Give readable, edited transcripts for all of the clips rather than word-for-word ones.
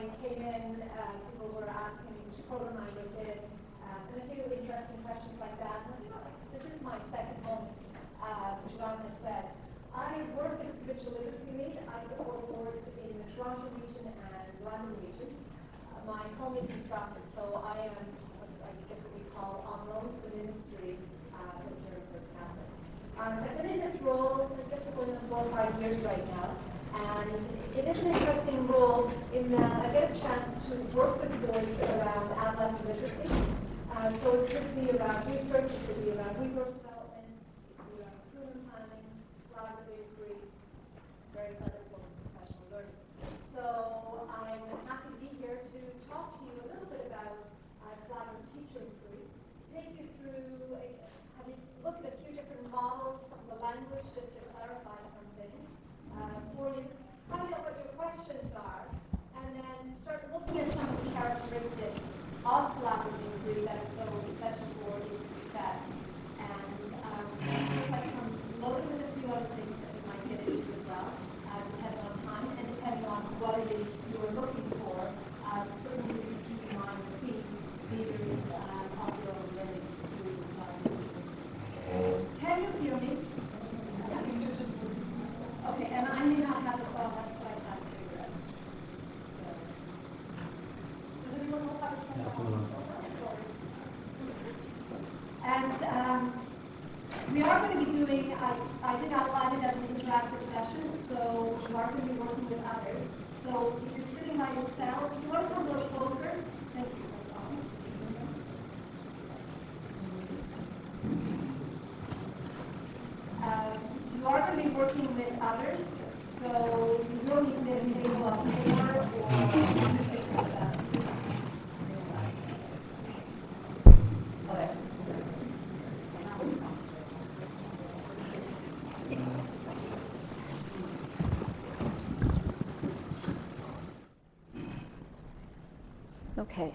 I came in, people were asking me which program I was in, and a few interesting questions like that. And I thought, this is my second home, which John had said. I work as a provincial literacy lead. I support boards in the Toronto region and London regions. My home is in Stratford, so I am, I guess what we call on loan to the ministry from here in Perth Catholic. I've been in this role, I guess we're going on 4 or 5 years right now, and it is an interesting role in that I get a chance to work with boards around adolescent literacy. So it could be around research, it could be around resource development, it could be around improvement planning, collaborative inquiry, various other forms of professional learning. So I'm happy to be here to talk to you a little bit about collaborative teacher inquiry, take you through, having looked at a few different models, some of the language, just to clarify some things for you, find out what your questions are, and then start looking at some of the characteristics of collaborative inquiry that are so essential for its success. And I come loaded with a few other things that we might get into as well, depending on time and depending on what it is you are looking for. Certainly we keep in mind the key leaders of your own learning through collaborative. Can you hear me? Yes. Okay, and I may not have this all, that's what I have to figure out. So, does anyone know how to turn that on? And we are going to be doing, I did outline it as an interactive session, so we are going to be working with others. So if you're sitting by yourself, if you want to come a little closer, thank you. You are going to be working with others, so you will need to get a table of 4 or 6 or 7. Okay. Okay.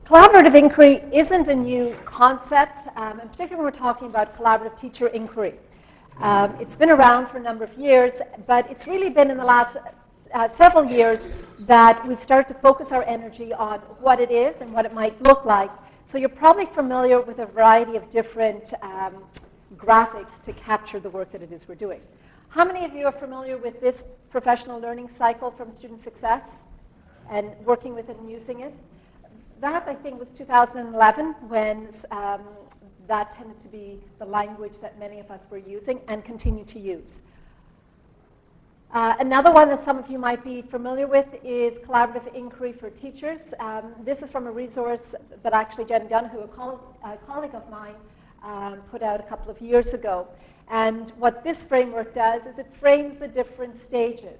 Collaborative inquiry isn't a new concept, and particularly when we're talking about collaborative teacher inquiry. It's been around for a number of years, but it's really been in the last several years that we've started to focus our energy on what it is and what it might look like. So you're probably familiar with a variety of different graphics to capture the work that it is we're doing. How many of you are familiar with this professional learning cycle from Student Success and working with it and using it? That, I think, was 2011 when that tended to be the language that many of us were using and continue to use. Another one that some of you might be familiar with is collaborative inquiry for teachers. This is from a resource that actually Jen Dunn, a colleague of mine, put out a couple of years ago. And what this framework does is it frames the different stages,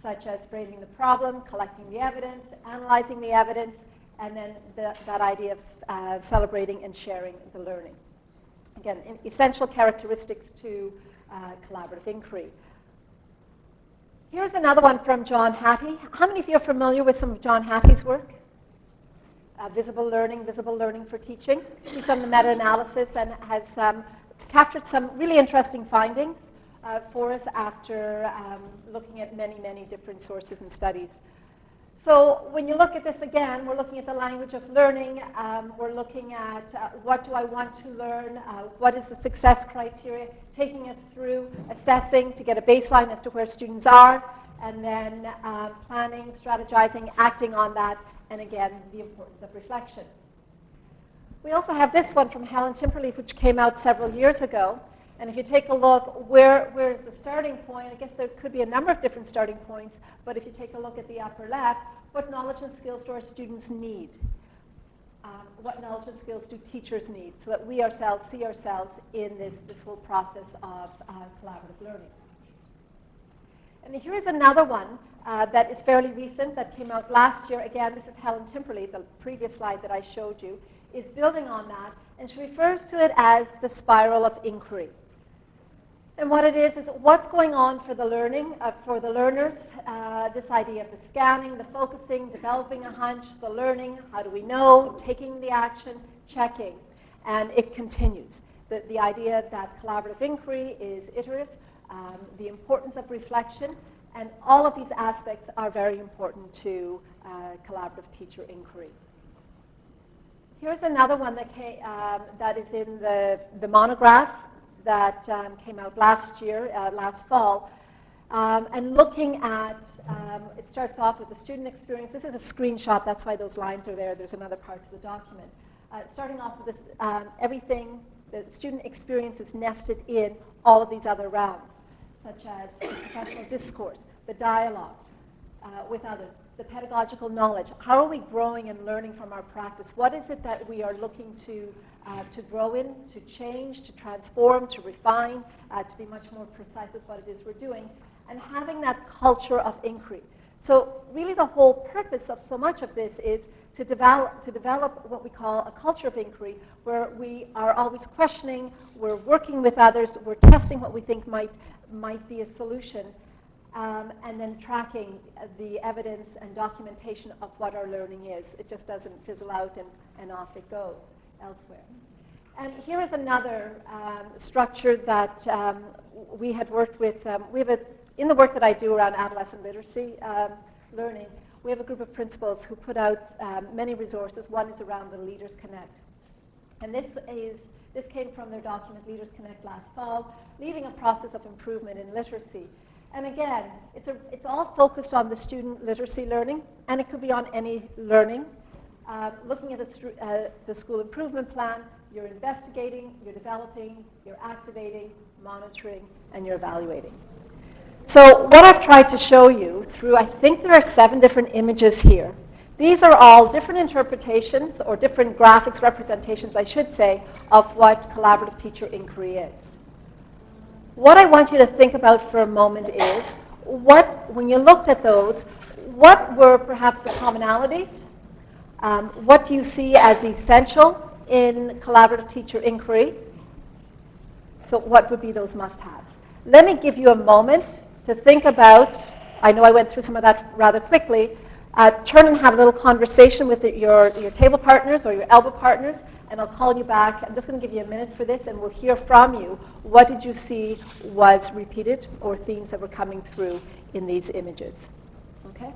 such as framing the problem, collecting the evidence, analyzing the evidence, and then that idea of celebrating and sharing the learning. Again, essential characteristics to collaborative inquiry. Here's another one from John Hattie. How many of you are familiar with some of John Hattie's work? Visible learning for teaching. He's done the meta-analysis and has captured some really interesting findings for us after looking at many, many different sources and studies. So when you look at this again, we're looking at the language of learning. We're looking at what do I want to learn, what is the success criteria, taking us through assessing to get a baseline as to where students are, and then planning, strategizing, acting on that, and again, the importance of reflection. We also have this one from Helen Timperley, which came out several years ago. And if you take a look, where is the starting point? I guess there could be a number of different starting points, but if you take a look at the upper left, what knowledge and skills do our students need? What knowledge and skills do teachers need so that we ourselves see ourselves in this whole process of collaborative learning? And here's another one that is fairly recent that came out last year. Again, this is Helen Timperley, the previous slide that I showed you, is building on that, and she refers to it as the spiral of inquiry. And what it is what's going on for the learning, for the learners, this idea of the scanning, the focusing, developing a hunch, the learning, how do we know, taking the action, checking, and it continues. The idea that collaborative inquiry is iterative, the importance of reflection, And all of these aspects are very important to collaborative teacher inquiry. Here's another one that is in the monograph that came out last year, last fall. And looking at, it starts off with the student experience. This is a screenshot, that's why those lines are there. There's another part to the document. Starting off with this, everything, the student experience is nested in all of these other rounds, such as the professional discourse, the dialogue with others, the pedagogical knowledge. How are we growing and learning from our practice? What is it that we are looking to grow in, to change, to transform, to refine, to be much more precise with what it is we're doing, and having that culture of inquiry. So really the whole purpose of so much of this is to develop what we call a culture of inquiry, where we are always questioning, we're working with others, we're testing what we think might be a solution, and then tracking the evidence and documentation of what our learning is. It just doesn't fizzle out and off it goes elsewhere. And here is another structure that we had worked with. In the work that I do around adolescent literacy learning, we have a group of principals who put out many resources. One is around the Leaders Connect. And this came from their document, Leaders Connect, last fall, leading a process of improvement in literacy. And again, it's all focused on the student literacy learning, and it could be on any learning. Looking at the school improvement plan, you're investigating, you're developing, you're activating, monitoring, and you're evaluating. So what I've tried to show you through, I think there are 7 different images here. These are all different interpretations, or different graphics representations, I should say, of what collaborative teacher inquiry is. What I want you to think about for a moment is, when you looked at those, what were perhaps the commonalities? What do you see as essential in collaborative teacher inquiry? So what would be those must-haves? Let me give you a moment to think about. I know I went through some of that rather quickly. Turn and have a little conversation with your table partners or your elbow partners, and I'll call you back. I'm just going to give you a minute for this, and we'll hear from you. What did you see was repeated, or themes that were coming through in these images? Okay?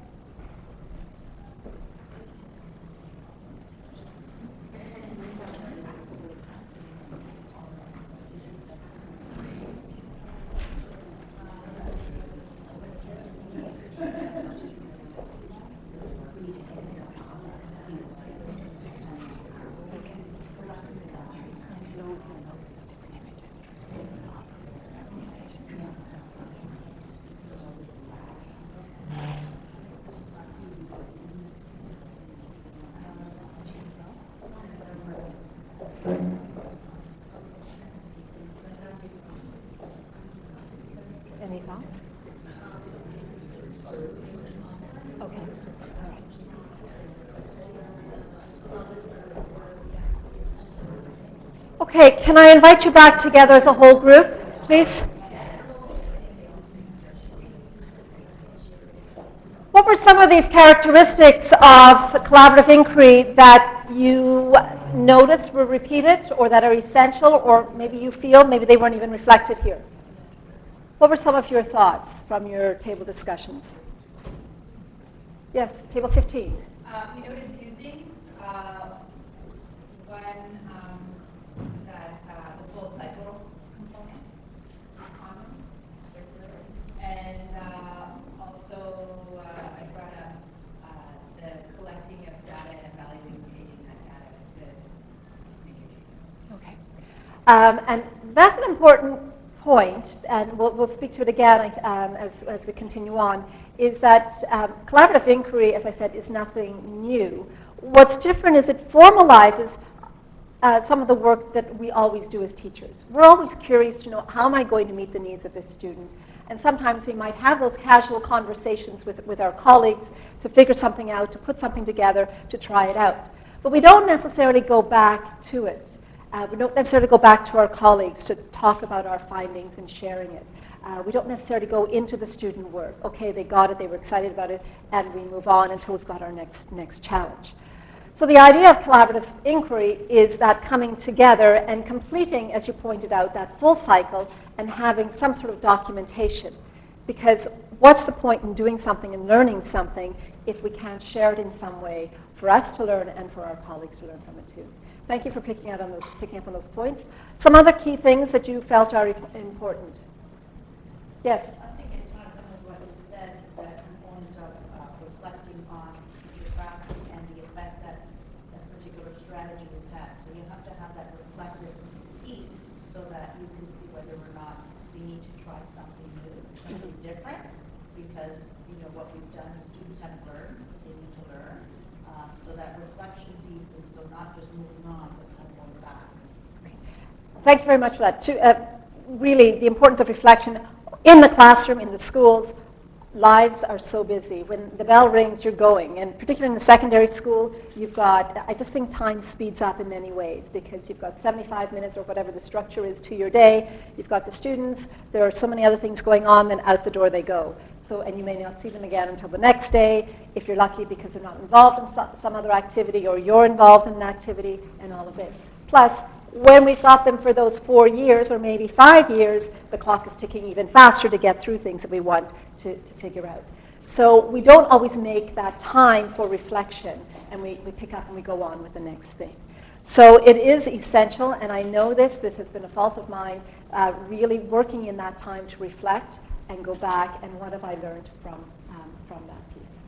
Any thoughts? Okay. Okay, can I invite you back together as a whole group, please? What were some of these characteristics of collaborative inquiry that you noticed were repeated, or that are essential, or maybe you feel maybe they weren't even reflected here? What were some of your thoughts from your table discussions? Yes, table 15. We noted 2 things. One, that the full cycle component is common, circular, and also I brought up the collecting of data and evaluating that data to make it. Okay. And that's an important point, and we'll speak to it again as we continue on, is that collaborative inquiry, as I said, is nothing new. What's different is it formalizes some of the work that we always do as teachers. We're always curious to know, how am I going to meet the needs of this student? And sometimes we might have those casual conversations with our colleagues to figure something out, to put something together, to try it out. But we don't necessarily go back to it. We don't necessarily go back to our colleagues to talk about our findings and sharing it. We don't necessarily go into the student work. Okay, they got it, they were excited about it, and we move on until we've got our next challenge. So the idea of collaborative inquiry is that coming together and completing, as you pointed out, that full cycle and having some sort of documentation. Because what's the point in doing something and learning something if we can't share it in some way for us to learn and for our colleagues to learn from it too? Thank you for picking up on those points. Some other key things that you felt are important. Yes? I think it ties in with what you said, that component of reflecting on teacher practice and the effect that a particular strategy has had. So you have to have that reflective piece so that you can see whether or not you need to try something new, something different, because you know what we've done, the students haven't learned, they need to learn. So that reflection piece, and so not just moving on, but kind of going back. Thank you very much for that. Really, the importance of reflection in the classroom, in the schools. Lives are so busy. When the bell rings, you're going. And particularly in the secondary school, you've got, I just think time speeds up in many ways because you've got 75 minutes or whatever the structure is to your day. You've got the students. There are so many other things going on, then out the door they go. So, and you may not see them again until the next day, if you're lucky because they're not involved in some other activity or you're involved in an activity and all of this. Plus, when we've got them for those 4 years or maybe 5 years, the clock is ticking even faster to get through things that we want to figure out. So we don't always make that time for reflection, and we pick up and we go on with the next thing. So it is essential, and I know this has been a fault of mine, really working in that time to reflect and go back, and what have I learned from that piece.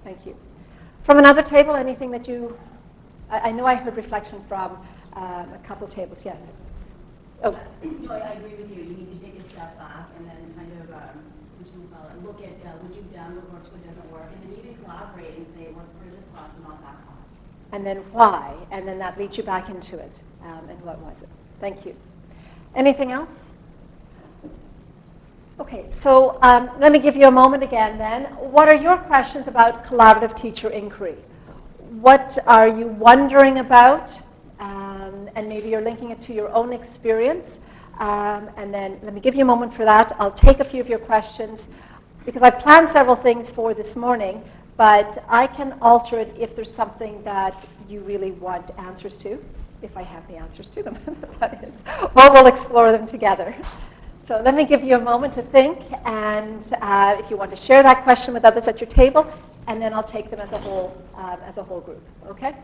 Thank you. From another table, anything that you, I know I heard reflection from a couple tables, yes. Oh. No, I agree with you. You need to take a step back and then kind of, what do you call it, look at what you've done, what works, what doesn't work, and then even collaborate and say, what for this class, but not that class. And then why? And then that leads you back into it. And what was it? Thank you. Anything else? Okay, so let me give you a moment again then. What are your questions about collaborative teacher inquiry? What are you wondering about? And maybe you're linking it to your own experience. And then let me give you a moment for that. I'll take a few of your questions because I've planned several things for this morning, but I can alter it if there's something that you really want answers to, if I have the answers to them, that is. Or we'll explore them together. So let me give you a moment to think, and if you want to share that question with others at your table, and then I'll take them as a whole group, okay?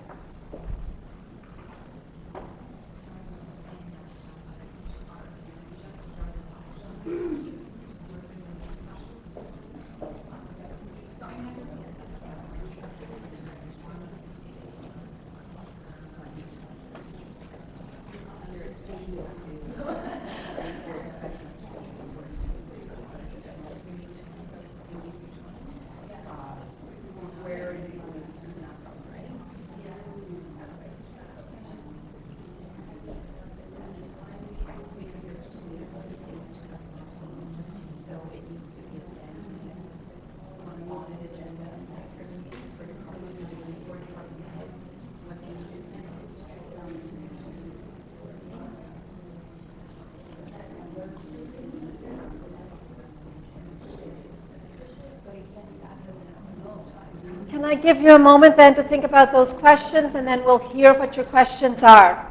Can I give you a moment then to think about those questions, and then we'll hear what your questions are.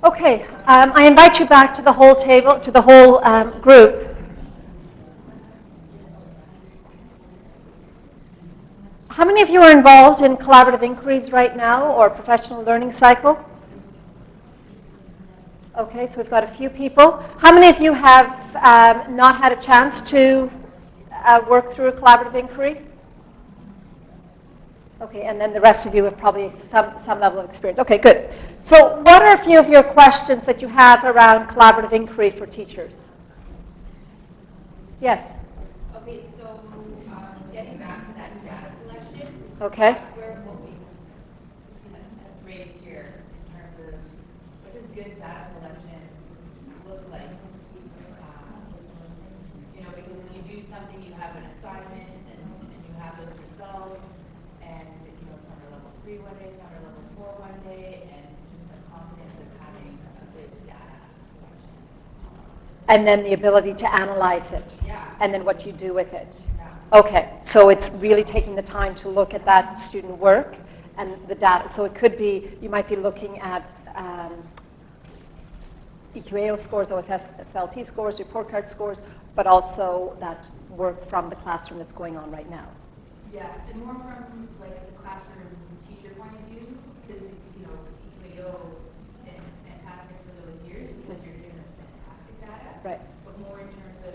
Okay, I invite you back to the whole table, to the whole group. How many of you are involved in collaborative inquiries right now or professional learning cycle? Okay, so we've got a few people. How many of you have not had a chance to work through a collaborative inquiry? Okay, and then the rest of you have probably some level of experience. Okay, good. So what are a few of your questions that you have around collaborative inquiry for teachers? Yes? Okay, so getting back to that data collection. Okay. Where what we have raised here in terms of what does good data collection look like? You know, because when you do something, you have an assignment and you have those results, and you know, some are level 3 one day, some are level 4 one day, and just the confidence of having a good data collection. And then the ability to analyze it. Yeah. And then what you do with it. Yeah. Okay, so it's really taking the time to look at that student work and the data. So it could be, you might be looking at EQAO scores, OSSLT scores, report card scores, but also that work from the classroom that's going on right now. Yeah, and more from like the classroom teacher point of view, because EQAO is fantastic for those years because you're getting this fantastic data. Right. But more in terms of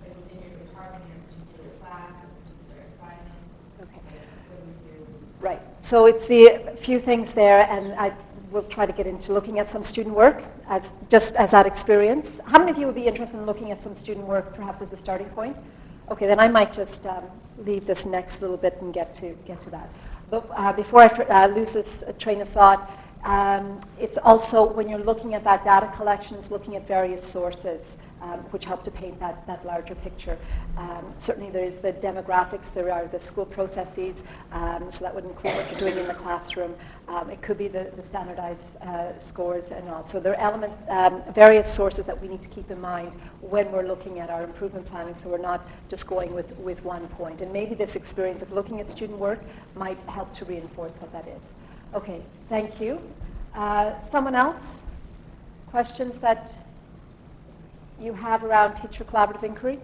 like within your department, your particular class, a particular assignment. Okay. What do you do? Right. So it's the few things there, and I will try to get into looking at some student work just as that experience. How many of you would be interested in looking at some student work, perhaps as a starting point? Okay, then I might just leave this next little bit and get to that. But before I lose this train of thought, it's also when you're looking at that data collection, it's looking at various sources which help to paint that larger picture. Certainly there is the demographics, there are the school processes, so that would include what you're doing in the classroom. It could be the standardized scores and all. So there are various sources that we need to keep in mind when we're looking at our improvement planning, so we're not just going with one point. And maybe this experience of looking at student work might help to reinforce what that is. Okay, thank you. Someone else? Questions that you have around teacher collaborative inquiry?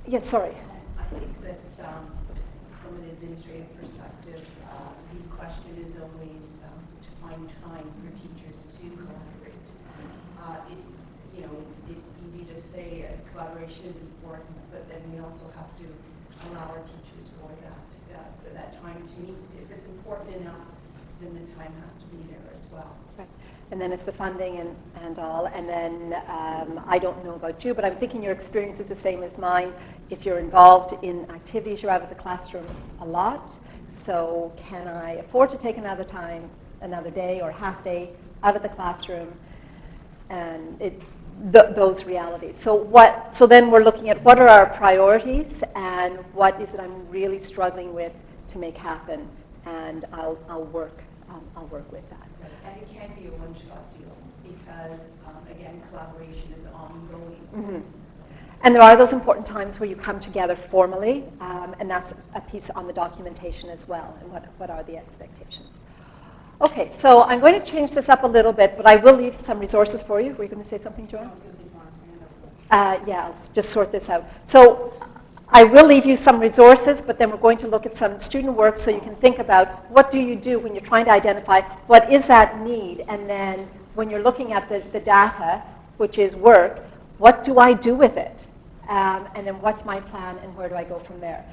Yes, sorry. I think that from an administrative perspective, the question is always to find time for teachers to collaborate. It's easy to say yes, collaboration is important, but then we also have to allow our teachers for that time to meet. If it's important enough, then the time has to be there as well. Right. And then it's the funding and all. And then I don't know about you, but I'm thinking your experience is the same as mine. If you're involved in activities, you're out of the classroom a lot. So can I afford to take another day or half day out of the classroom? And those realities. So then we're looking at what are our priorities and what is it I'm really struggling with to make happen, and I'll work with that. And it can't be a one-shot deal because, again, collaboration is ongoing. Mm-hmm. And there are those important times where you come together formally, and that's a piece on the documentation as well, and what are the expectations. Okay, so I'm going to change this up a little bit, but I will leave some resources for you. Were you going to say something, Joanne? Yeah, let's just sort this out. So I will leave you some resources, but then we're going to look at some student work so you can think about what do you do when you're trying to identify what is that need, and then when you're looking at the data, which is work, what do I do with it? And then what's my plan and where do I go from there?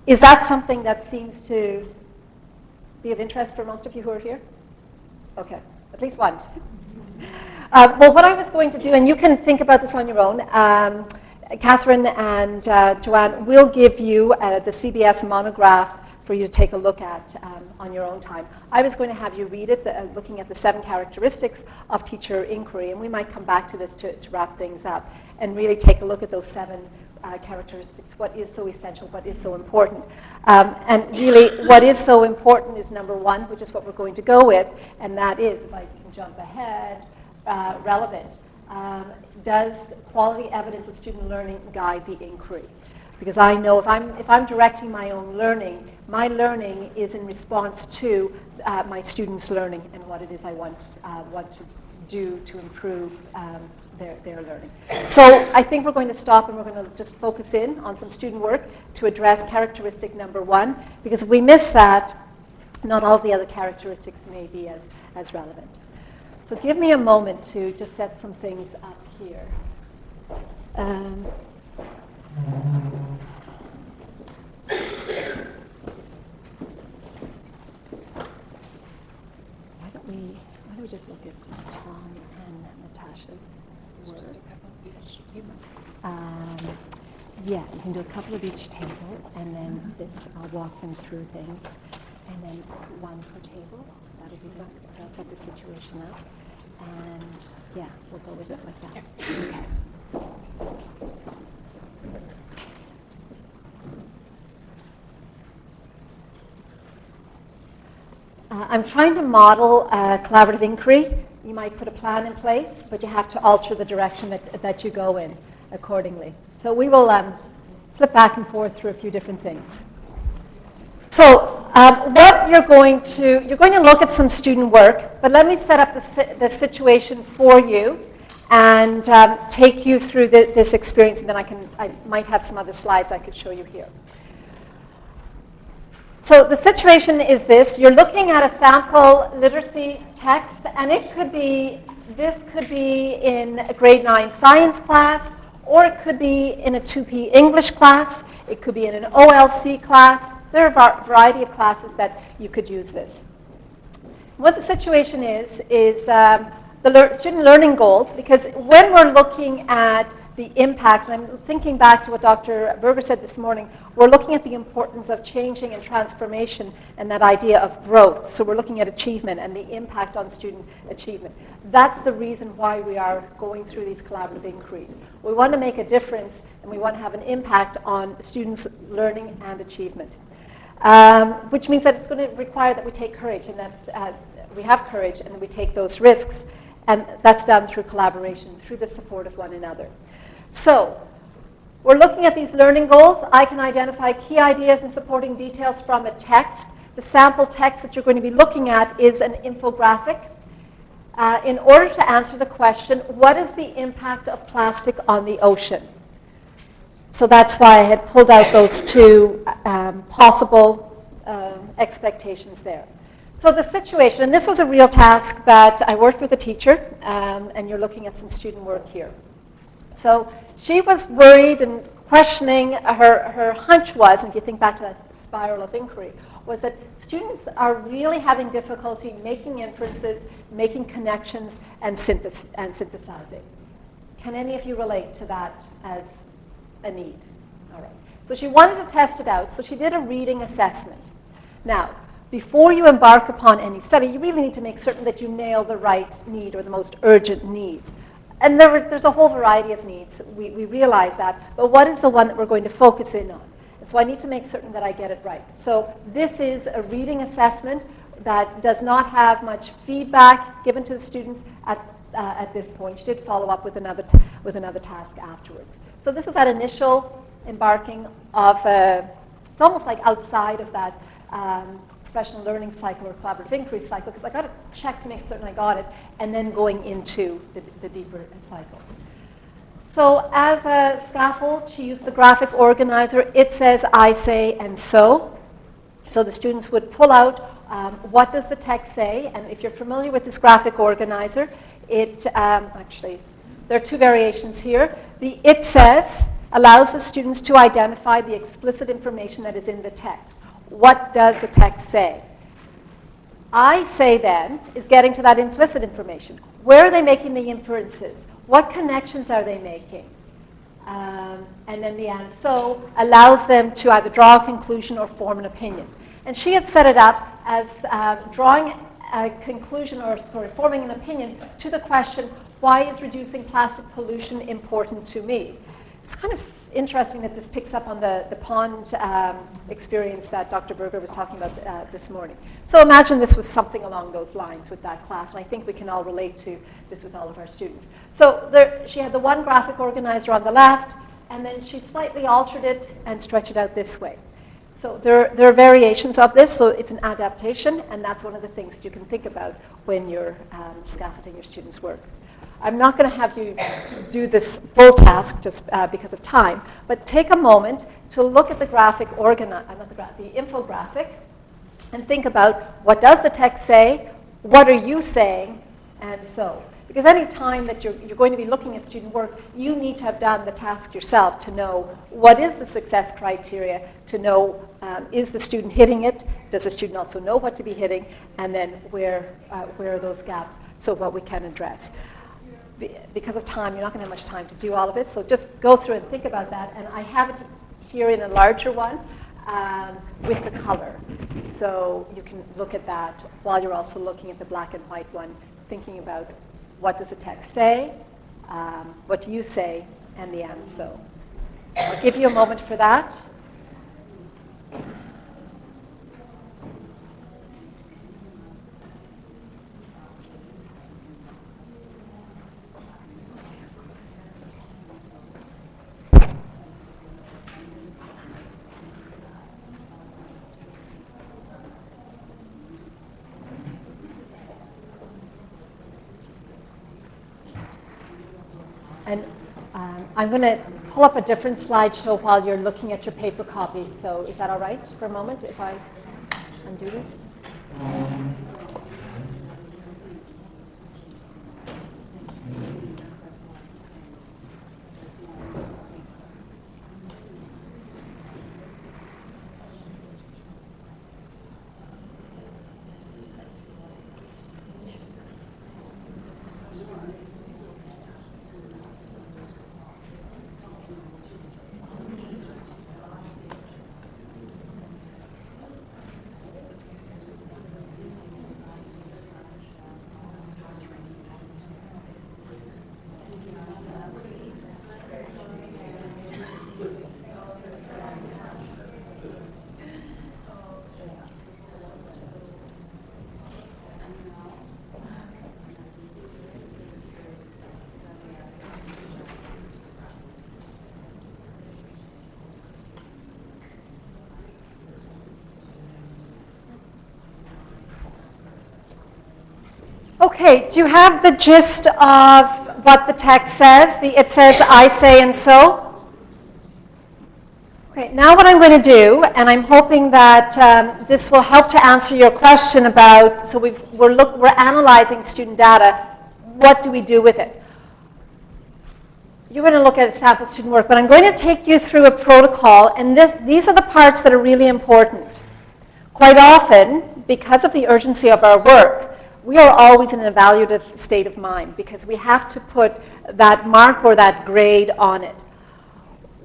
Is that something that seems to be of interest for most of you who are here? Okay, at least one. Well, what I was going to do, and you can think about this on your own, Catherine and Joanne will give you the CBS monograph for you to take a look at on your own time. I was going to have you read it, looking at the 7 characteristics of teacher inquiry, and we might come back to this to wrap things up and really take a look at those 7 characteristics, what is so essential, what is so important. And really, what is so important is number 1, which is what we're going to go with, and that is, if I can jump ahead, relevant. Does quality evidence of student learning guide the inquiry? Because I know if I'm directing my own learning, my learning is in response to my students' learning and what it is I want to do to improve their learning. So I think we're going to stop and we're going to just focus in on some student work to address characteristic number 1, because if we miss that, not all of the other characteristics may be as relevant. So give me a moment to just set some things up here. Why don't we just look at Tom and Natasha's work? Yeah, you can do a couple of each table, and then I'll walk them through things, and then one per table. That'll be good. So I'll set the situation up, and yeah, we'll go with it like that. Okay. I'm trying to model collaborative inquiry You might put a plan in place, but you have to alter the direction that you go in accordingly. So we will flip back and forth through a few different things. So what you're going to look at some student work, but let me set up the situation for you and take you through this experience, and then I might have some other slides I could show you here. So the situation is this. You're looking at a sample literacy text, and this could be in a grade 9 science class, or it could be in a 2P English class. It could be in an OLC class. There are a variety of classes that you could use this. What the situation is the student learning goal, because when we're looking at the impact, and I'm thinking back to what Dr. Berger said this morning, we're looking at the importance of changing and transformation and that idea of growth. So we're looking at achievement and the impact on student achievement. That's the reason why we are going through these collaborative inquiries. We want to make a difference, and we want to have an impact on students' learning and achievement, which means that it's going to require that we take courage, and that we have courage and we take those risks. And that's done through collaboration, through the support of one another. So we're looking at these learning goals. I can identify key ideas and supporting details from a text. The sample text that you're going to be looking at is an infographic. In order to answer the question, what is the impact of plastic on the ocean? So that's why I had pulled out those two possible expectations there. So the situation, and this was a real task that I worked with a teacher, and you're looking at some student work here. So she was worried and questioning, her hunch was, and if you think back to that spiral of inquiry, was that students are really having difficulty making inferences, making connections, and synthesizing. Can any of you relate to that as a need? All right. So she wanted to test it out, so she did a reading assessment. Now, before you embark upon any study, you really need to make certain that you nail the right need or the most urgent need. And there's a whole variety of needs. We realize that. But what is the one that we're going to focus in on? And so I need to make certain that I get it right. So this is a reading assessment that does not have much feedback given to the students at this point. She did follow up with another task afterwards. So this is that initial embarking of it's almost like outside of that professional learning cycle or collaborative inquiry cycle, because I got to check to make certain I got it, and then going into the deeper cycle. So as a scaffold, she used the graphic organizer. It says, I say, and so. So the students would pull out what does the text say, and if you're familiar with this graphic organizer, actually, there are two variations here. The it says allows the students to identify the explicit information that is in the text. What does the text say? I say then is getting to that implicit information. Where are they making the inferences? What connections are they making? And then the and so allows them to either draw a conclusion or form an opinion. And she had set it up as drawing a conclusion or forming an opinion to the question, why is reducing plastic pollution important to me? It's kind of interesting that this picks up on the pond experience that Dr. Berger was talking about this morning. So imagine this was something along those lines with that class, and I think we can all relate to this with all of our students. So she had the one graphic organizer on the left, and then she slightly altered it and stretched it out this way. So there are variations of this, so it's an adaptation, and that's one of the things that you can think about when you're scaffolding your students' work. I'm not going to have you do this full task just because of time, but take a moment to look at the graphic the infographic, and think about what does the text say, what are you saying, and so. Because any time that you're going to be looking at student work, you need to have done the task yourself to know what is the success criteria, to know is the student hitting it, does the student also know what to be hitting, and then where are those gaps, so what we can address. Because of time, you're not going to have much time to do all of it, so just go through and think about that. And I have it here in a larger one with the color. So you can look at that while you're also looking at the black and white one, thinking about what does the text say, what do you say, and the and so. I'll give you a moment for that. And I'm going to pull up a different slideshow while you're looking at your paper copies. So is that all right for a moment if I undo this? Okay, do you have the gist of what the text says? It says, I say and so. Okay, now what I'm going to do, and I'm hoping that this will help to answer your question about, so we're analyzing student data, what do we do with it? You're going to look at sample student work, but I'm going to take you through a protocol, and these are the parts that are really important. Quite often, because of the urgency of our work, we are always in an evaluative state of mind because we have to put that mark or that grade on it.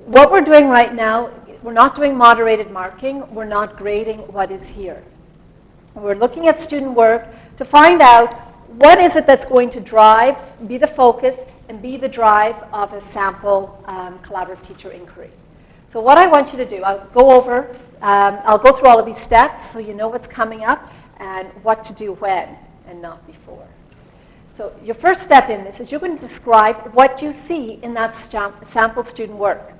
What we're doing right now, we're not doing moderated marking, we're not grading what is here. We're looking at student work to find out what is it that's going to drive, be the focus, and be the drive of a sample collaborative teacher inquiry. So what I want you to do, I'll go through all of these steps so you know what's coming up and what to do when and not before. So your first step in this is you're going to describe what you see in that sample student work.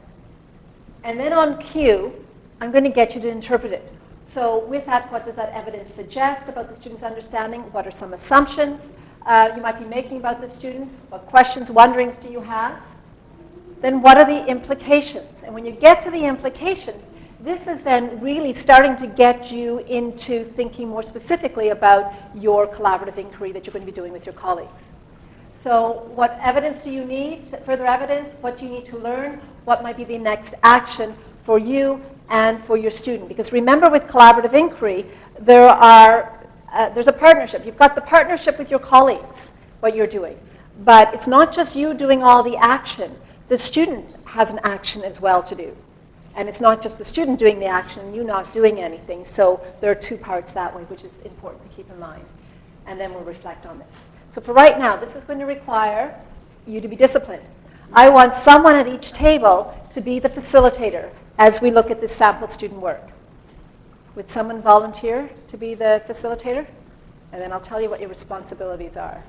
And then on cue, I'm going to get you to interpret it. So with that, what does that evidence suggest about the student's understanding? What are some assumptions you might be making about the student? What questions, wonderings do you have? Then what are the implications? And when you get to the implications, this is then really starting to get you into thinking more specifically about your collaborative inquiry that you're going to be doing with your colleagues. So what evidence do you need, further evidence? What do you need to learn? What might be the next action for you and for your student? Because remember, with collaborative inquiry, there's a partnership. You've got the partnership with your colleagues, what you're doing. But it's not just you doing all the action. The student has an action as well to do. And it's not just the student doing the action and you not doing anything. So there are two parts that way, which is important to keep in mind. And then we'll reflect on this. So for right now, this is going to require you to be disciplined. I want someone at each table to be the facilitator as we look at this sample student work. Would someone volunteer to be the facilitator? And then I'll tell you what your responsibilities are.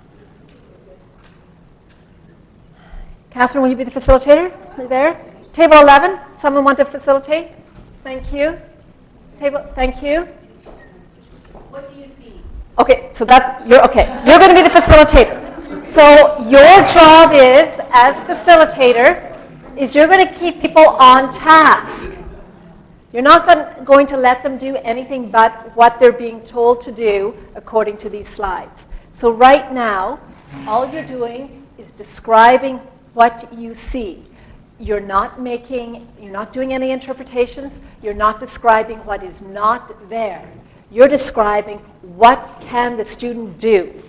Catherine, will you be the facilitator? Are you there? Table 11, someone want to facilitate? Thank you. Thank you. What do you see? Okay, so you're going to be the facilitator. So your job is, as facilitator, is you're going to keep people on task. You're not going to let them do anything but what they're being told to do according to these slides. So right now, all you're doing is describing what you see. You're not doing any interpretations. You're not describing what is not there. You're describing what can the student do,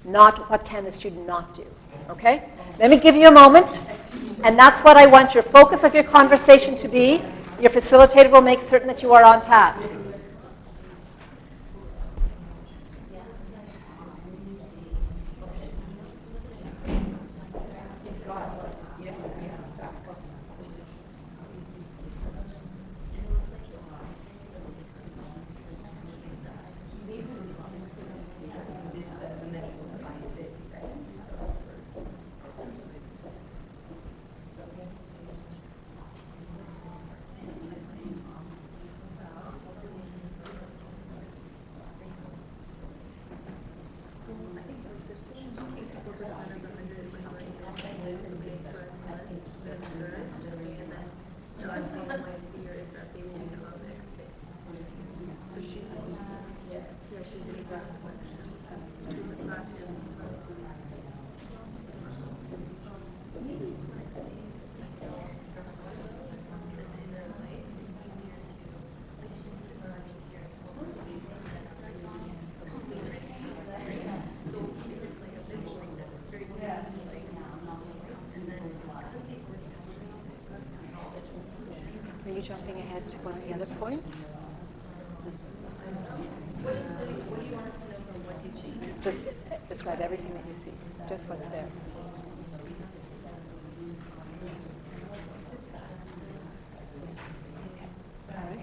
not what can the student not do. Okay? Let me give you a moment. And that's what I want your focus of your conversation to be. Your facilitator will make certain that you are on task. you jumping ahead to one of the other points? What do you want us to know from what teaching? Just describe everything that you see, just what's there. All right.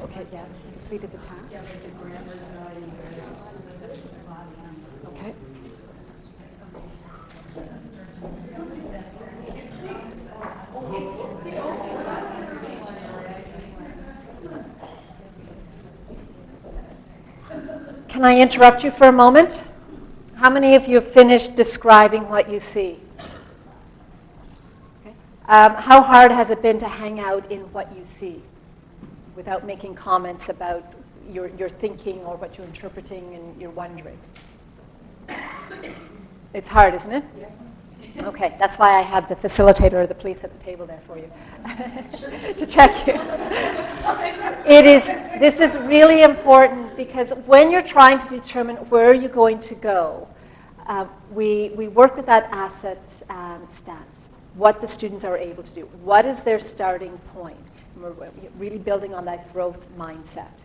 Okay, yeah, completed the task. Okay. Can I interrupt you for a moment? How many of you have finished describing what you see? Okay. How hard has it been to hang out in what you see without making comments about your thinking or what you're interpreting and you're wondering? It's hard, isn't it? Yeah. Okay, that's why I had the facilitator or the police at the table there for you to check you. This is really important because when you're trying to determine where you're going to go, we work with that asset stance, what the students are able to do, what is their starting point. And we're really building on that growth mindset,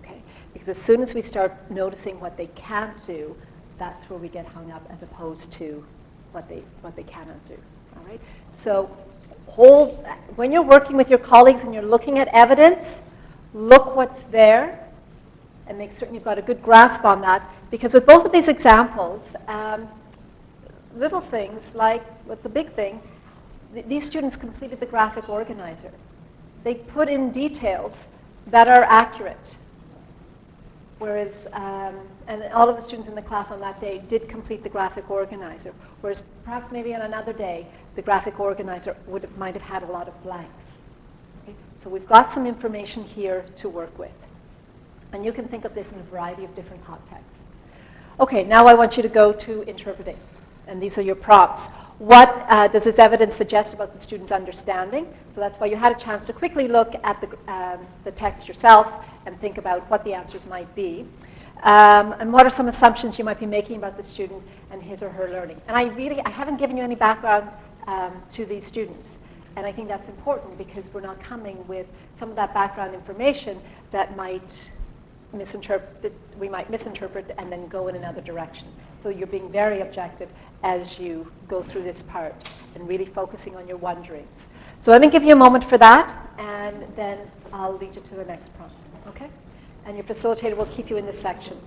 okay? Because as soon as we start noticing what they can't do, that's where we get hung up as opposed to what they cannot do, all right? So when you're working with your colleagues and you're looking at evidence, look what's there and make certain you've got a good grasp on that, because with both of these examples, little things like, what's the big thing, these students completed the graphic organizer. They put in details that are accurate. Whereas, and all of the students in the class on that day did complete the graphic organizer. Whereas perhaps maybe on another day, the graphic organizer might have had a lot of blanks. Okay? So we've got some information here to work with. And you can think of this in a variety of different contexts. Okay, now I want you to go to interpreting. And these are your prompts. What does this evidence suggest about the student's understanding? So that's why you had a chance to quickly look at the text yourself and think about what the answers might be. And what are some assumptions you might be making about the student and his or her learning? And I haven't given you any background to these students. And I think that's important because we're not coming with some of that background information that we might misinterpret and then go in another direction. So you're being very objective as you go through this part and really focusing on your wonderings. So let me give you a moment for that, and then I'll lead you to the next prompt, okay? And your facilitator will keep you in this section.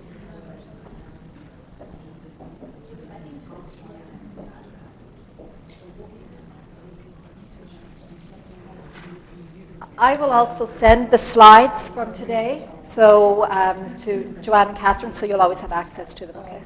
I will also send the slides from today to Joanne and Catherine, so you'll always have access to them, okay?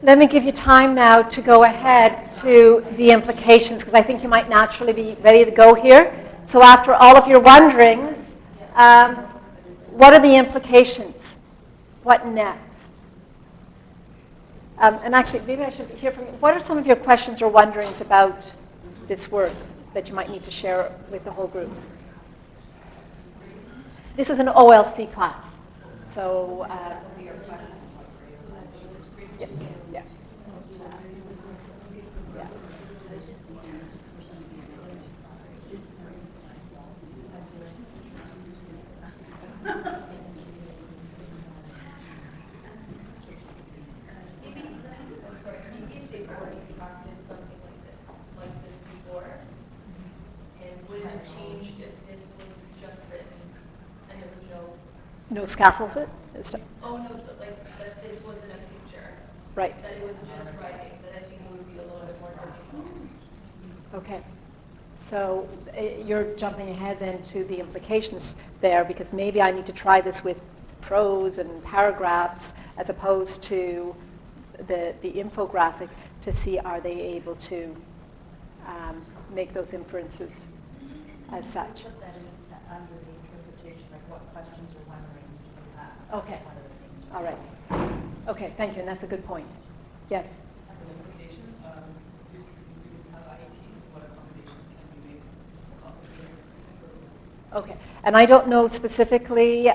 Let me give you time now to go ahead to the implications, because I think you might naturally be ready to go here. So after all of your wonderings, what are the implications? What next? And actually, maybe I should hear from you. What are some of your questions or wonderings about this work that you might need to share with the whole group? This is an OLC class. So, yeah. No scaffolded? Oh, no, so like, that this wasn't a picture, Right. that it was just writing, that I think it would be a little bit more difficult. Okay. So you're jumping ahead then to the implications there, because maybe I need to try this with prose and paragraphs as opposed to the infographic to see are they able to make those inferences as such. Put that under the interpretation, like what questions or wonderings do you have? Okay. One of the things. All right. Okay, thank you, and that's a good point. Yes? As an implication, do students have IEPs? What accommodations can we make to improve? Okay, and I don't know specifically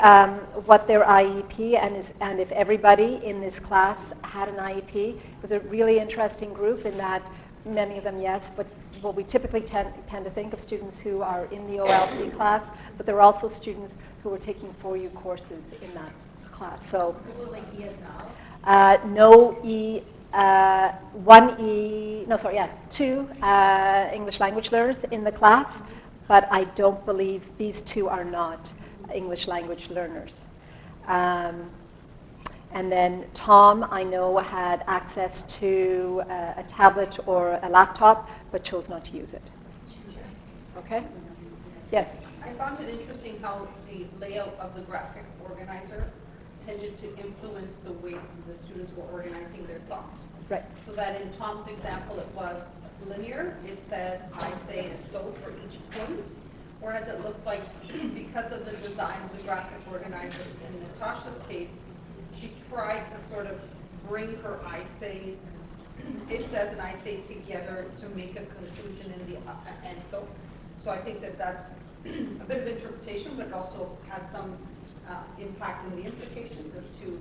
what their IEP and if everybody in this class had an IEP. It was a really interesting group in that many of them, yes, but what we typically tend to think of students who are in the OLC class, but there are also students who are taking 4U courses in that class. So Was it like ESL? no two English language learners in the class, but I don't believe these two are not English language learners. And then Tom, I know, had access to a tablet or a laptop, but chose not to use it. Okay? Yes? I found it interesting how the layout of the graphic organizer tended to influence the way the students were organizing their thoughts. Right. So that in Tom's example, it was linear. It says, I, say, and so for each point. Whereas it looks like because of the design of the graphic organizer in Natasha's case, she tried to sort of bring her I says, it says and I say together to make a conclusion in the and so. So I think that that's a bit of interpretation, but it also has some impact in the implications as to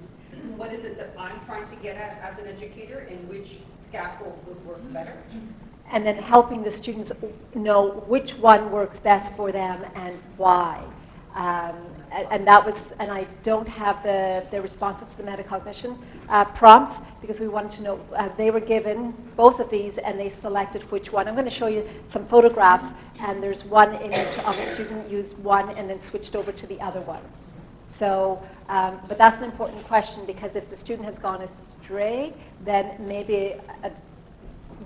what is it that I'm trying to get at as an educator and which scaffold would work better. And then helping the students know which one works best for them and why. And that was, and I don't have the responses to the metacognition prompts because we wanted to know, they were given both of these and they selected which one. I'm going to show you some photographs, and there's one image of a student used one and then switched over to the other one. So, but that's an important question because if the student has gone astray, then maybe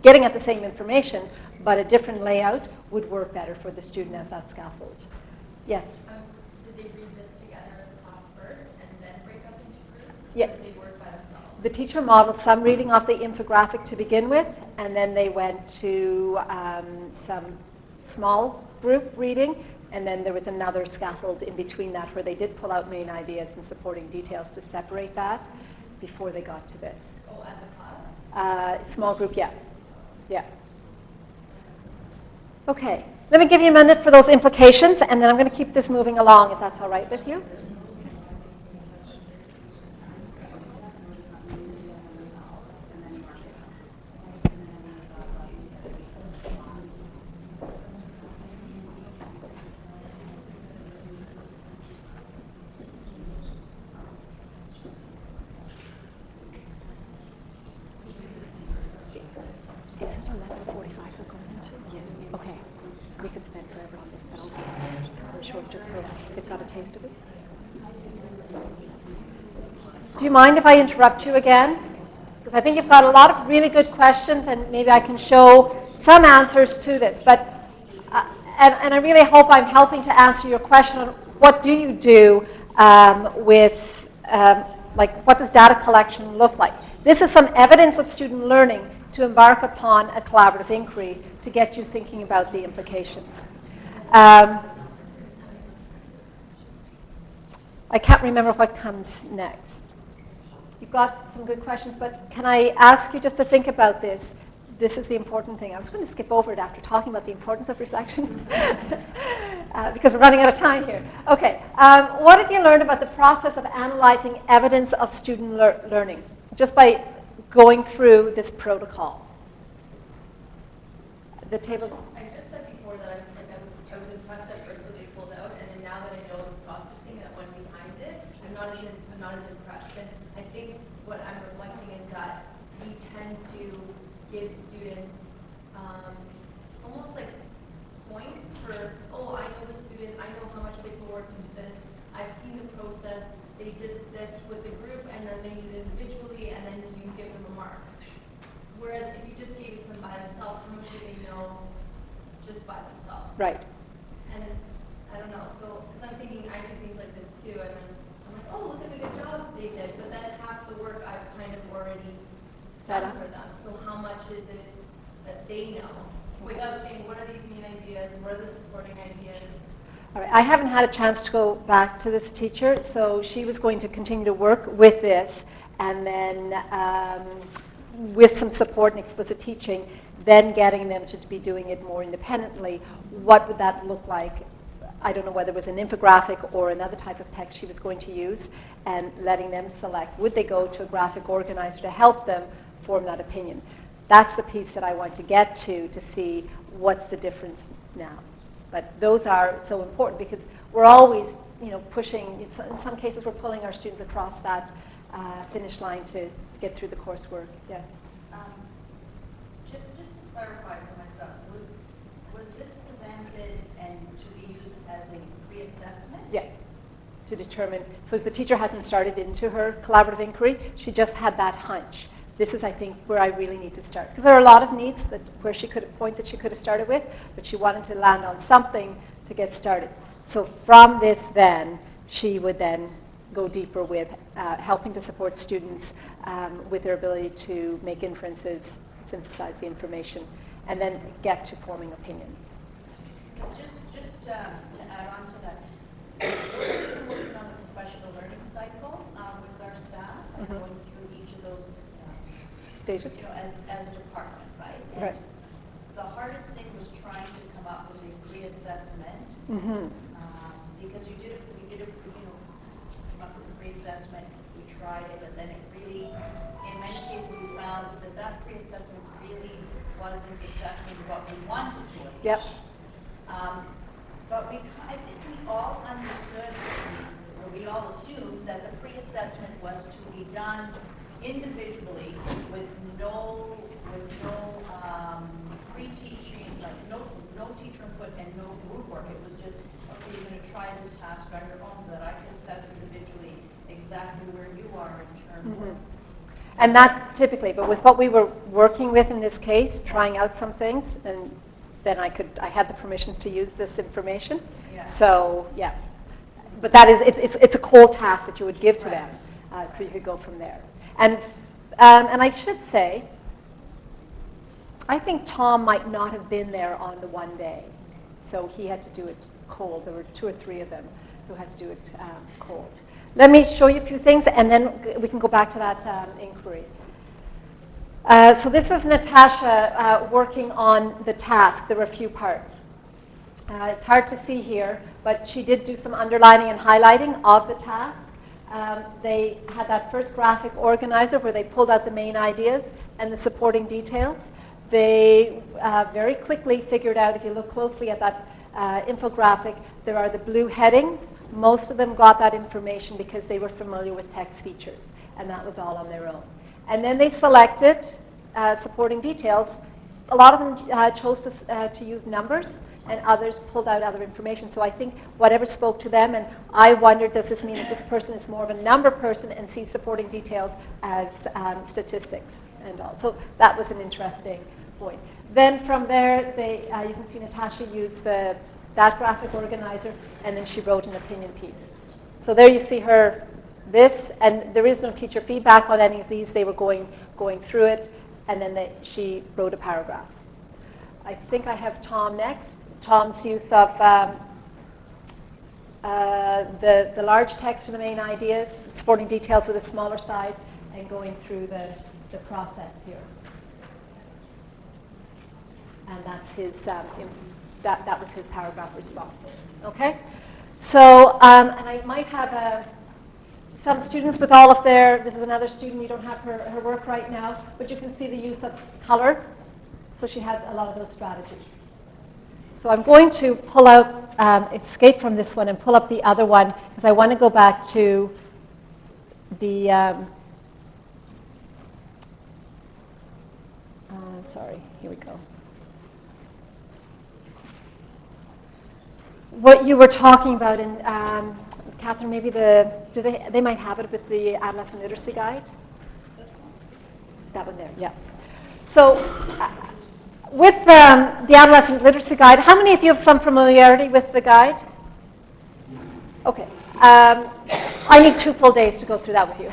getting at the same information, but a different layout would work better for the student as that scaffold. Yes? Did they read this together as a class first and then break up into groups? Yes. Or did they work by themselves? The teacher modeled some reading off the infographic to begin with, and then they went to some small group reading, and then there was another scaffold in between that where they did pull out main ideas and supporting details to separate that before they got to this. Oh, as a class? Small group, yeah. Yeah. Okay, let me give you a minute for those implications, and then I'm going to keep this moving along, if that's all right with you. Is it 11:45 we're going into? Yes. Okay. We could spend forever on this, but I'll just cut it short just so they've got a taste of it. Do you mind if I interrupt you again? Because I think you've got a lot of really good questions, and maybe I can show some answers to this. But and I really hope I'm helping to answer your question on what do you do with like what does data collection look like? This is some evidence of student learning to embark upon a collaborative inquiry to get you thinking about the implications. I can't remember what comes next. You've got some good questions, but can I ask you just to think about this? This is the important thing. I was going to skip over it after talking about the importance of reflection because we're running out of time here. Okay, what have you learned about the process of analyzing evidence of student learning just by going through this protocol? The table. I just said before that I was impressed at first when they pulled out, and then now that I know the processing that went behind it, I'm not as impressed. And I think what I'm reflecting is that we tend to give students almost like points for, oh, I know the student, I know how much they put work into this, I've seen the process, Right. And then, I don't know, so, because I'm thinking, I do things like this too, and then I'm like, oh, look at the good job they did, but then half the work I've kind of already Set done up. for them. So how much is it that they know? Without saying, what are these main ideas, what are the supporting ideas? All right. I haven't had a chance to go back to this teacher, so she was going to continue to work with this, and then with some support and explicit teaching, then getting them to be doing it more independently. What would that look like? I don't know whether it was an infographic or another type of text she was going to use, and letting them select, would they go to a graphic organizer to help them form that opinion? That's the piece that I want to get to see what's the difference now. But those are so important because we're always, pushing, in some cases we're pulling our students across that finish line to get through the coursework. Yes? Just to clarify for myself, was this presented and to be used as a reassessment? Yeah, to determine. So the teacher hasn't started into her collaborative inquiry. She just had that hunch. This is, I think, where I really need to start. Because there are a lot of needs points that she could have started with, but she wanted to land on something to get started. So from this then, she would then go deeper with helping to support students with their ability to make inferences, synthesize the information, and then get to forming opinions. Just to add on to that, we're working on the professional learning cycle with our staff, and going through each of those Stages? as a department, right? And Right. the hardest thing was trying to come up with a reassessment, because we did come up with a reassessment, we tried it, but then it really, in many cases, we found that reassessment really wasn't assessing what we wanted to assess. Yep. But I think we all understood, or we all assumed that the pre-assessment was to be done individually with no pre-teaching, like no teacher input and no group work. It was just, okay, you're going to try this task on your own so that I can assess individually exactly where you are in terms of. And that typically, but with what we were working with in this case, trying out some things, and then I had the permissions to use this information. Yeah. So, yeah. But that is, it's a cold task that you would give to them, so you could go from there. And I should say, I think Tom might not have been there on the one day, so he had to do it cold. There were 2 or 3 of them who had to do it cold. Let me show you a few things, and then we can go back to that inquiry. So this is Natasha working on the task. There were a few parts. It's hard to see here, but she did do some underlining and highlighting of the task. They had that first graphic organizer where they pulled out the main ideas and the supporting details. They very quickly figured out, if you look closely at that infographic, there are the blue headings. Most of them got that information because they were familiar with text features, and that was all on their own. And then they selected supporting details. A lot of them chose to use numbers, and others pulled out other information. So I think whatever spoke to them, and I wondered, does this mean that this person is more of a number person and sees supporting details as statistics and all. So that was an interesting point. Then from there, you can see Natasha used that graphic organizer, and then she wrote an opinion piece. So there you see her, this, and there is no teacher feedback on any of these. They were going through it, and then she wrote a paragraph. I think I have Tom next. Tom's use of the large text for the main ideas, supporting details with a smaller size, and going through the process here. And that's his, that was his paragraph response. Okay? So, and I might have some students with all of this is another student, we don't have her work right now, but you can see the use of color. So she had a lot of those strategies. So I'm going to pull out, escape from this one and pull up the other one, because I want to go back to the, sorry, here we go. What you were talking about, in Catherine, maybe they might have it with the Adolescent Literacy Guide. This one? That one there, yeah. So With the Adolescent Literacy Guide, how many of you have some familiarity with the guide? Okay. I need 2 full days to go through that with you.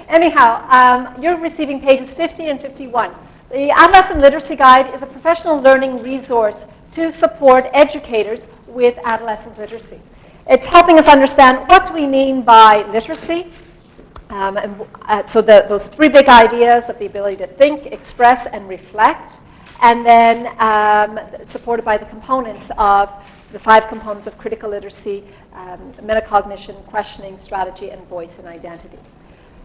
Anyhow, you're receiving pages 50 and 51. The Adolescent Literacy Guide is a professional learning resource to support educators with adolescent literacy. It's helping us understand what do we mean by literacy. So those 3 big ideas of the ability to think, express, and reflect, and then supported by the components of the 5 components of critical literacy, metacognition, questioning, strategy, and voice and identity.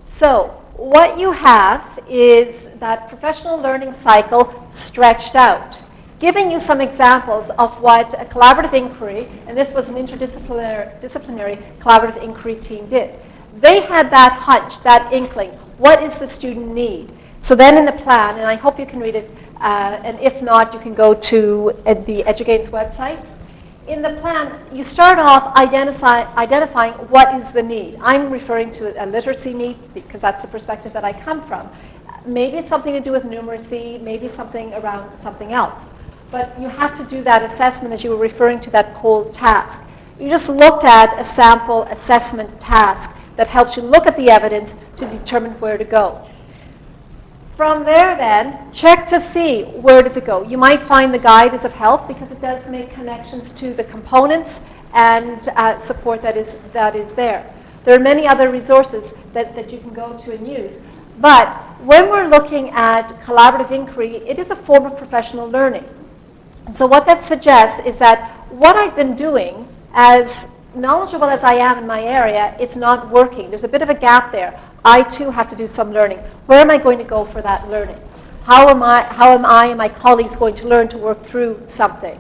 So what you have is that professional learning cycle stretched out, giving you some examples of what a collaborative inquiry, and this was an interdisciplinary collaborative inquiry team did. They had that hunch, that inkling, what is the student need? So then in the plan, and I hope you can read it, and if not, you can go to the EduGain's website. In the plan, you start off identifying what is the need. I'm referring to a literacy need because that's the perspective that I come from. Maybe it's something to do with numeracy, maybe it's something around something else. But you have to do that assessment as you were referring to that cold task. You just looked at a sample assessment task that helps you look at the evidence to determine where to go. From there then, check to see where does it go. You might find the guide is of help because it does make connections to the components and support that is there. There are many other resources that you can go to and use. But when we're looking at collaborative inquiry, it is a form of professional learning. And so what that suggests is that what I've been doing, as knowledgeable as I am in my area, it's not working. There's a bit of a gap there. I too have to do some learning. Where am I going to go for that learning? How am I and my colleagues going to learn to work through something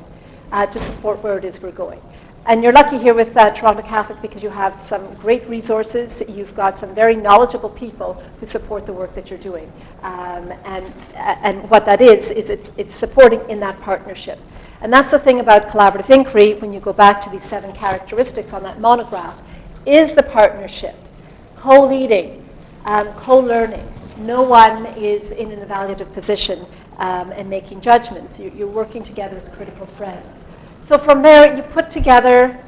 to support where it is we're going? And you're lucky here with Toronto Catholic because you have some great resources. You've got some very knowledgeable people who support the work that you're doing. And what that is it's supporting in that partnership. And that's the thing about collaborative inquiry, when you go back to these 7 characteristics on that monograph, is the partnership, co-leading, co-learning. No one is in an evaluative position and making judgments. You're working together as critical friends. So from there, you put together,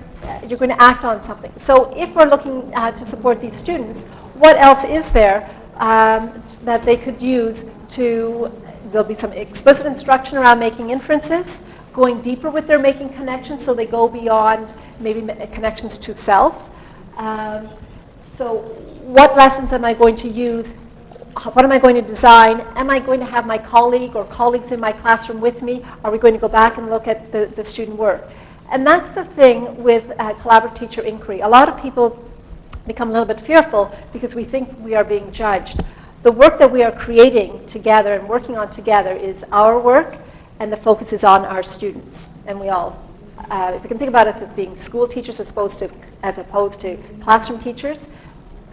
you're going to act on something. So if we're looking to support these students, what else is there that they could use to, there'll be some explicit instruction around making inferences, going deeper with their making connections so they go beyond maybe connections to self. So what lessons am I going to use? What am I going to design? Am I going to have my colleague or colleagues in my classroom with me? Are we going to go back and look at the student work? And that's the thing with collaborative teacher inquiry. A lot of people become a little bit fearful because we think we are being judged. The work that we are creating together and working on together is our work, and the focus is on our students. And we all, if we can think about us as being school teachers as opposed to classroom teachers,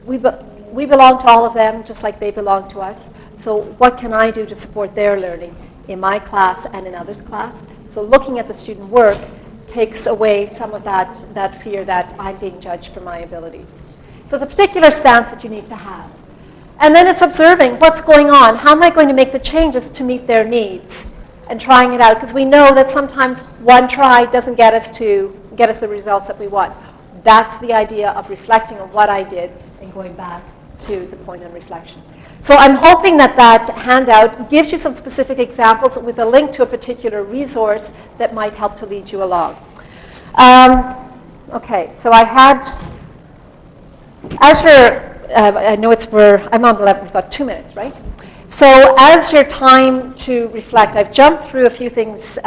we belong to all of them just like they belong to us. So what can I do to support their learning in my class and in others' class? So looking at the student work takes away some of that fear that I'm being judged for my abilities. So it's a particular stance that you need to have. And then it's observing what's going on. How am I going to make the changes to meet their needs? And trying it out, because we know that sometimes one try doesn't get us the results that we want. That's the idea of reflecting on what I did and going back to the point on reflection. So I'm hoping that handout gives you some specific examples with a link to a particular resource that might help to lead you along. Okay, so I had, I know I'm on 11, we've got 2 minutes, right? So as your time to reflect, I've jumped through a few things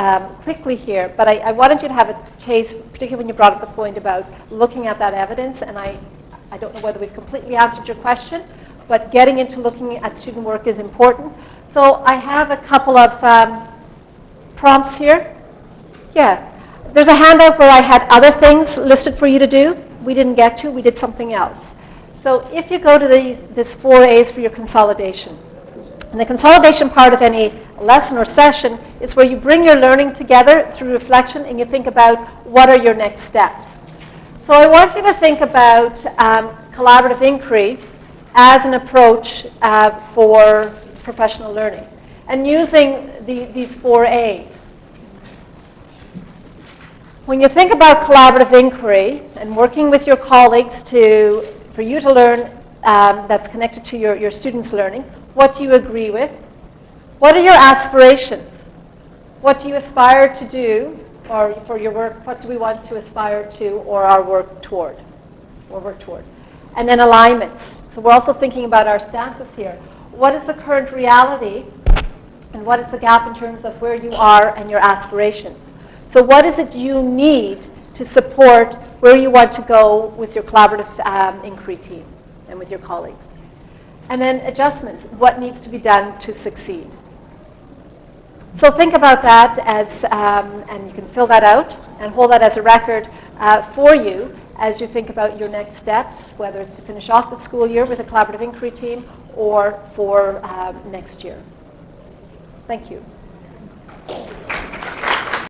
quickly here, but I wanted you to have a taste, particularly when you brought up the point about looking at that evidence, and I don't know whether we've completely answered your question, but getting into looking at student work is important. So I have a couple of prompts here. Yeah, there's a handout where I had other things listed for you to do. We didn't get to, we did something else. So if you go to this 4 A's for your consolidation, and the consolidation part of any lesson or session is where you bring your learning together through reflection and you think about what are your next steps. So I want you to think about collaborative inquiry as an approach for professional learning. and using these 4 A's. When you think about collaborative inquiry and working with your colleagues for you to learn that's connected to your students' learning, what do you agree with? What are your aspirations? What do you aspire to do, or for your work, what do we want to aspire to or work toward? And then alignments. So we're also thinking about our stances here. What is the current reality, and what is the gap in terms of where you are and your aspirations? So what is it you need to support where you want to go with your collaborative inquiry team and with your colleagues? And then adjustments. What needs to be done to succeed? So think about that and you can fill that out and hold that as a record for you as you think about your next steps, whether it's to finish off the school year with a collaborative inquiry team or for next year. Thank you.